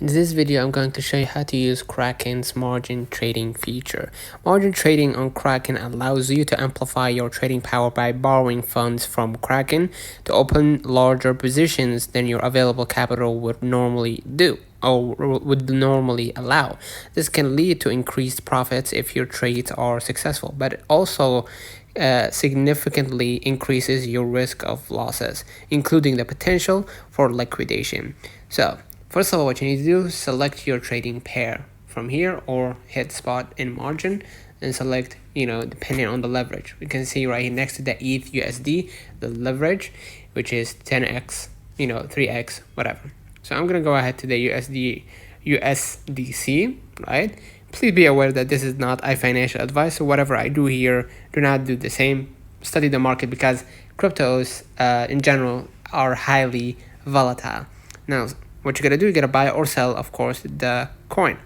In this video, I'm going to show you how to use Kraken's margin trading feature. Margin trading on Kraken allows you to amplify your trading power by borrowing funds from Kraken to open larger positions than your available capital would normally do or would normally allow. This can lead to increased profits if your trades are successful, but it also significantly increases your risk of losses, including the potential for liquidation. So, first of all, what you need to do is select your trading pair from here or hit spot in margin and select, depending on the leverage. We can see right here next to the ETH USD, the leverage, which is 10x, 3x, whatever. So I'm going to go ahead to the USDC, right? Please be aware that this is not financial advice. So whatever I do here, do not do the same. Study the market because cryptos in general are highly volatile. Now, what you're going to do, you're going to buy or sell, of course, the coin.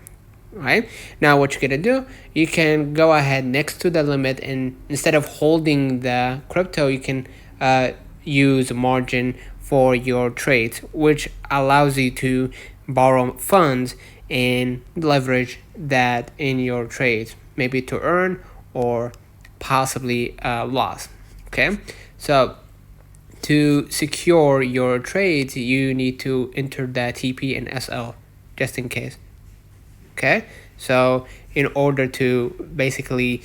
Right now, what you're going to do, you can go ahead next to the limit, and instead of holding the crypto, you can use margin for your trades, which allows you to borrow funds and leverage that in your trades, maybe to earn or possibly loss. Okay, so to secure your trades, you need to enter the TP and SL just in case. Okay, so in order to basically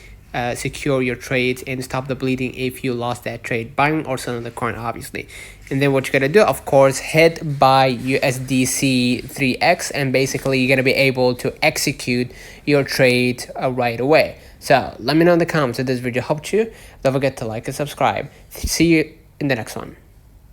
secure your trades and stop the bleeding if you lost that trade, buying or selling the coin, obviously. And then what you're gonna do, of course, hit buy USDC 3x, and basically you're gonna be able to execute your trade right away. So let me know in the comments if this video helped you. Don't forget to like and subscribe. See you in the next one.